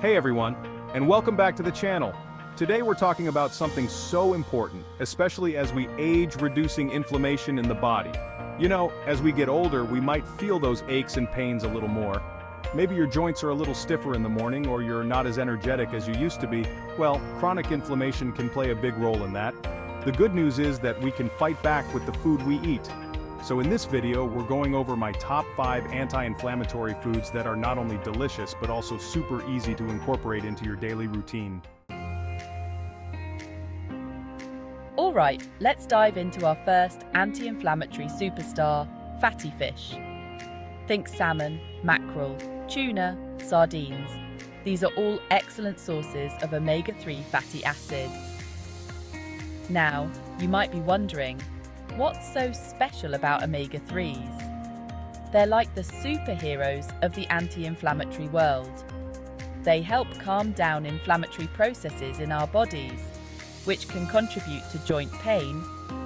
Hey everyone, and welcome back to the channel. Today we're talking about something so important, especially as we age, reducing inflammation in the body. You know, as we get older, we might feel those aches and pains a little more. Maybe your joints are a little stiffer in the morning, or you're not as energetic as you used to be. Well, chronic inflammation can play a big role in that. The good news is that we can fight back with the food we eat. So in this video, we're going over my top 5 anti-inflammatory foods that are not only delicious, but also super easy to incorporate into your daily routine. Alright, let's dive into our first anti-inflammatory superstar, fatty fish. Think salmon, mackerel, tuna, sardines. These are all excellent sources of omega-3 fatty acids. Now, you might be wondering, what's so special about omega-3s? They're like the superheroes of the anti-inflammatory world. They help calm down inflammatory processes in our bodies, which can contribute to joint pain,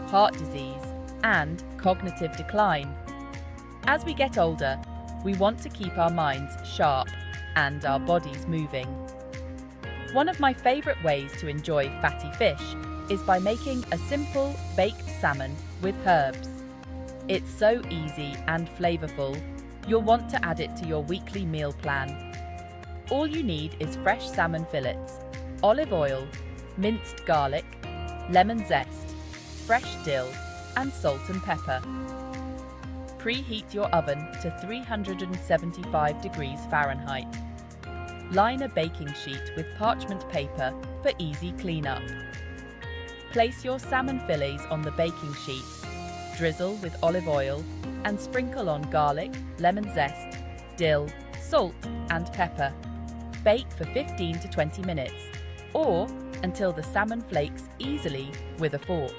heart disease, and cognitive decline. As we get older, we want to keep our minds sharp and our bodies moving. One of my favorite ways to enjoy fatty fish is by making a simple baked salmon with herbs. It's so easy and flavorful, you'll want to add it to your weekly meal plan. All you need is fresh salmon fillets, olive oil, minced garlic, lemon zest, fresh dill, and salt and pepper. Preheat your oven to 375 degrees Fahrenheit. Line a baking sheet with parchment paper for easy cleanup. Place your salmon fillets on the baking sheet, drizzle with olive oil, and sprinkle on garlic, lemon zest, dill, salt, and pepper. Bake for 15 to 20 minutes, or until the salmon flakes easily with a fork.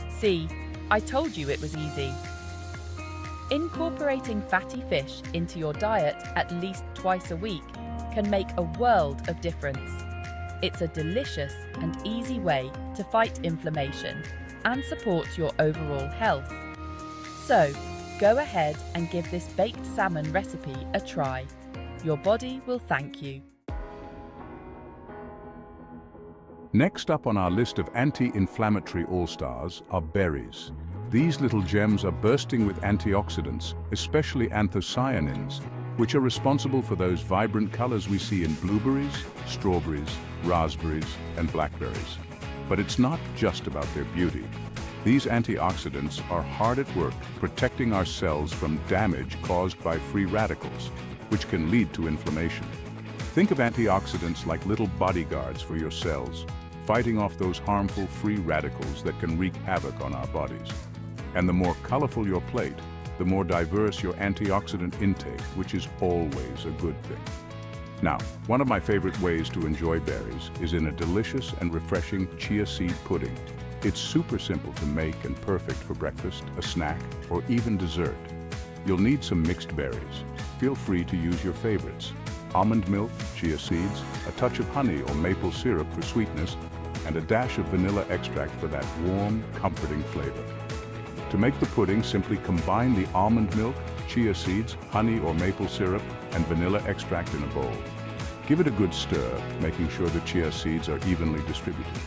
See, I told you it was easy. Incorporating fatty fish into your diet at least twice a week can make a world of difference. It's a delicious and easy way to fight inflammation and support your overall health. So, go ahead and give this baked salmon recipe a try. Your body will thank you. Next up on our list of anti-inflammatory all-stars are berries. These little gems are bursting with antioxidants, especially anthocyanins, which are responsible for those vibrant colors we see in blueberries, strawberries, raspberries, and blackberries. But it's not just about their beauty. These antioxidants are hard at work protecting our cells from damage caused by free radicals, which can lead to inflammation. Think of antioxidants like little bodyguards for your cells, fighting off those harmful free radicals that can wreak havoc on our bodies. And the more colorful your plate, the more diverse your antioxidant intake, which is always a good thing. Now, one of my favorite ways to enjoy berries is in a delicious and refreshing chia seed pudding. It's super simple to make and perfect for breakfast, a snack, or even dessert. You'll need some mixed berries. Feel free to use your favorites: almond milk, chia seeds, a touch of honey or maple syrup for sweetness, and a dash of vanilla extract for that warm, comforting flavor. To make the pudding, simply combine the almond milk, chia seeds, honey or maple syrup, and vanilla extract in a bowl. Give it a good stir, making sure the chia seeds are evenly distributed.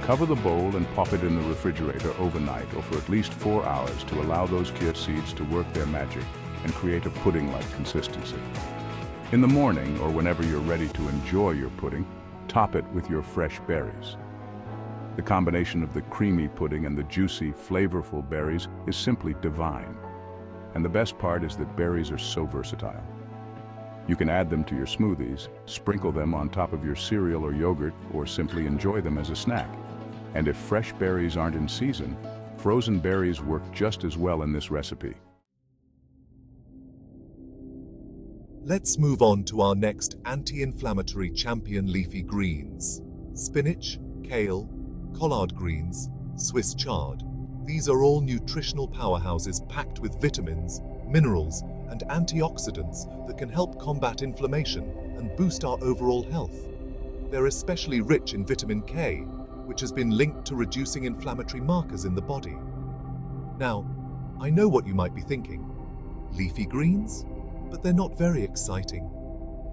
Cover the bowl and pop it in the refrigerator overnight or for at least 4 hours to allow those chia seeds to work their magic and create a pudding-like consistency. In the morning, or whenever you're ready to enjoy your pudding, top it with your fresh berries. The combination of the creamy pudding and the juicy, flavorful berries is simply divine. And the best part is that berries are so versatile. You can add them to your smoothies, sprinkle them on top of your cereal or yogurt, or simply enjoy them as a snack. And if fresh berries aren't in season, frozen berries work just as well in this recipe. Let's move on to our next anti-inflammatory champion, leafy greens. Spinach, kale, collard greens, Swiss chard. These are all nutritional powerhouses packed with vitamins, minerals, and antioxidants that can help combat inflammation and boost our overall health. They're especially rich in vitamin K, which has been linked to reducing inflammatory markers in the body. Now, I know what you might be thinking. Leafy greens? But they're not very exciting.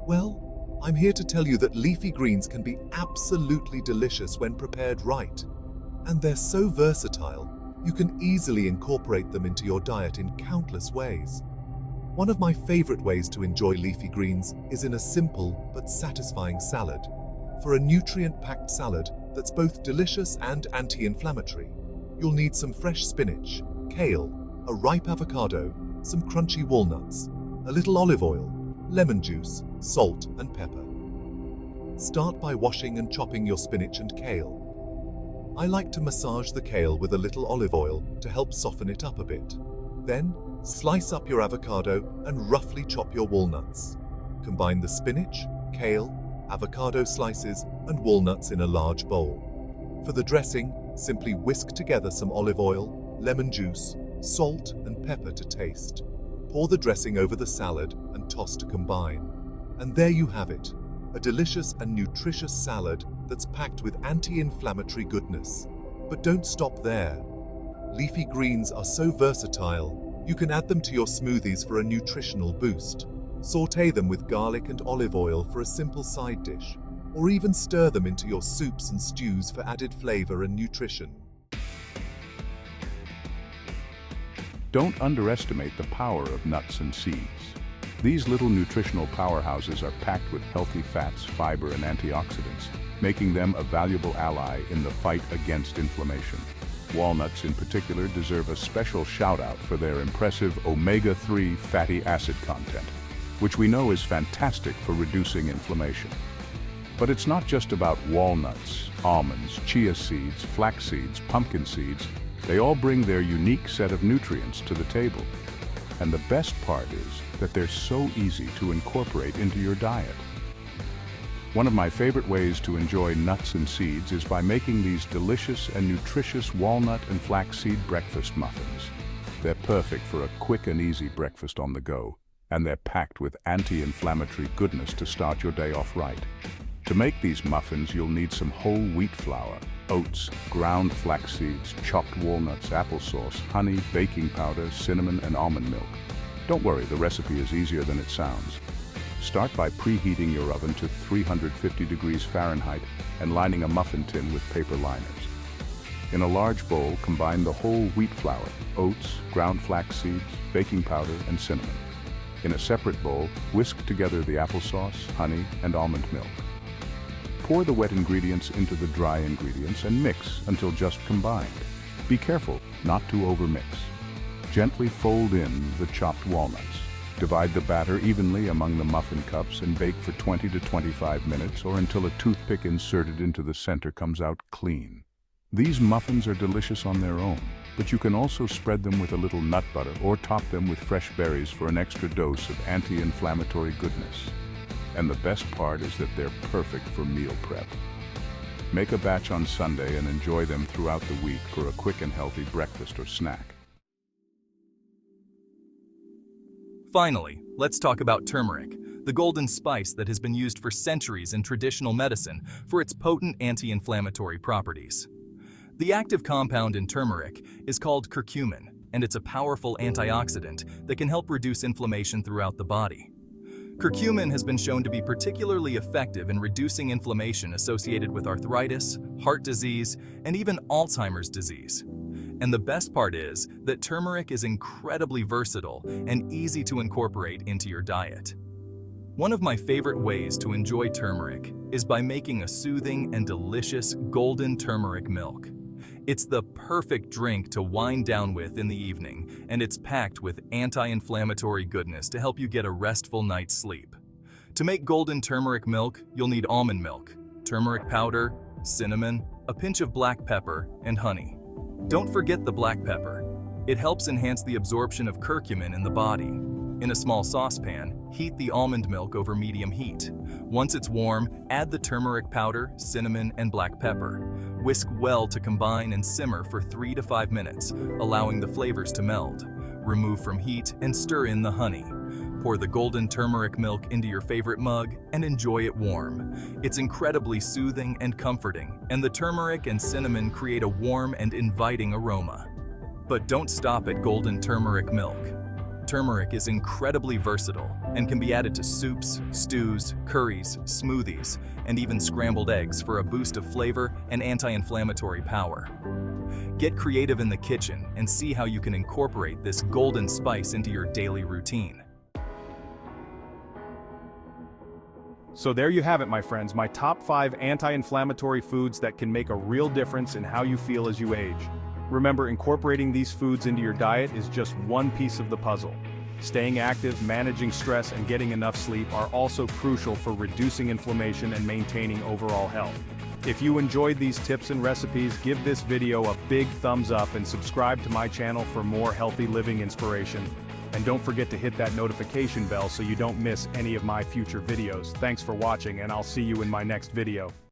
Well, I'm here to tell you that leafy greens can be absolutely delicious when prepared right. And they're so versatile, you can easily incorporate them into your diet in countless ways. One of my favorite ways to enjoy leafy greens is in a simple but satisfying salad. For a nutrient-packed salad that's both delicious and anti-inflammatory, you'll need some fresh spinach, kale, a ripe avocado, some crunchy walnuts, a little olive oil, lemon juice, salt, and pepper. Start by washing and chopping your spinach and kale. I like to massage the kale with a little olive oil to help soften it up a bit. Then, slice up your avocado and roughly chop your walnuts. Combine the spinach, kale, avocado slices, and walnuts in a large bowl. For the dressing, simply whisk together some olive oil, lemon juice, salt, and pepper to taste. Pour the dressing over the salad and toss to combine. And there you have it, a delicious and nutritious salad that's packed with anti-inflammatory goodness. But don't stop there. Leafy greens are so versatile, you can add them to your smoothies for a nutritional boost. Sauté them with garlic and olive oil for a simple side dish, or even stir them into your soups and stews for added flavor and nutrition. Don't underestimate the power of nuts and seeds. These little nutritional powerhouses are packed with healthy fats, fiber, and antioxidants, making them a valuable ally in the fight against inflammation. Walnuts in particular deserve a special shout-out for their impressive omega-3 fatty acid content, which we know is fantastic for reducing inflammation. But it's not just about walnuts, almonds, chia seeds, flax seeds, pumpkin seeds. They all bring their unique set of nutrients to the table. And the best part is that they're so easy to incorporate into your diet. One of my favorite ways to enjoy nuts and seeds is by making these delicious and nutritious walnut and flaxseed breakfast muffins. They're perfect for a quick and easy breakfast on the go, and they're packed with anti-inflammatory goodness to start your day off right. To make these muffins, you'll need some whole wheat flour, oats, ground flax seeds, chopped walnuts, applesauce, honey, baking powder, cinnamon, and almond milk. Don't worry, the recipe is easier than it sounds. Start by preheating your oven to 350 degrees Fahrenheit and lining a muffin tin with paper liners. In a large bowl, combine the whole wheat flour, oats, ground flax seeds, baking powder, and cinnamon. In a separate bowl, whisk together the applesauce, honey, and almond milk. Pour the wet ingredients into the dry ingredients and mix until just combined. Be careful not to overmix. Gently fold in the chopped walnuts. Divide the batter evenly among the muffin cups and bake for 20 to 25 minutes or until a toothpick inserted into the center comes out clean. These muffins are delicious on their own, but you can also spread them with a little nut butter or top them with fresh berries for an extra dose of anti-inflammatory goodness. And the best part is that they're perfect for meal prep. Make a batch on Sunday and enjoy them throughout the week for a quick and healthy breakfast or snack. Finally, let's talk about turmeric, the golden spice that has been used for centuries in traditional medicine for its potent anti-inflammatory properties. The active compound in turmeric is called curcumin, and it's a powerful antioxidant that can help reduce inflammation throughout the body. Curcumin has been shown to be particularly effective in reducing inflammation associated with arthritis, heart disease, and even Alzheimer's disease. And the best part is that turmeric is incredibly versatile and easy to incorporate into your diet. One of my favorite ways to enjoy turmeric is by making a soothing and delicious golden turmeric milk. It's the perfect drink to wind down with in the evening, and it's packed with anti-inflammatory goodness to help you get a restful night's sleep. To make golden turmeric milk, you'll need almond milk, turmeric powder, cinnamon, a pinch of black pepper, and honey. Don't forget the black pepper. It helps enhance the absorption of curcumin in the body. In a small saucepan, heat the almond milk over medium heat. Once it's warm, add the turmeric powder, cinnamon, and black pepper. Whisk well to combine and simmer for 3 to 5 minutes, allowing the flavors to meld. Remove from heat and stir in the honey. Pour the golden turmeric milk into your favorite mug and enjoy it warm. It's incredibly soothing and comforting, and the turmeric and cinnamon create a warm and inviting aroma. But don't stop at golden turmeric milk. Turmeric is incredibly versatile and can be added to soups, stews, curries, smoothies, and even scrambled eggs for a boost of flavor and anti-inflammatory power. Get creative in the kitchen and see how you can incorporate this golden spice into your daily routine. So there you have it, my friends, my top 5 anti-inflammatory foods that can make a real difference in how you feel as you age. Remember, incorporating these foods into your diet is just one piece of the puzzle. Staying active, managing stress, and getting enough sleep are also crucial for reducing inflammation and maintaining overall health. If you enjoyed these tips and recipes, give this video a big thumbs up and subscribe to my channel for more healthy living inspiration. And don't forget to hit that notification bell so you don't miss any of my future videos. Thanks for watching, and I'll see you in my next video.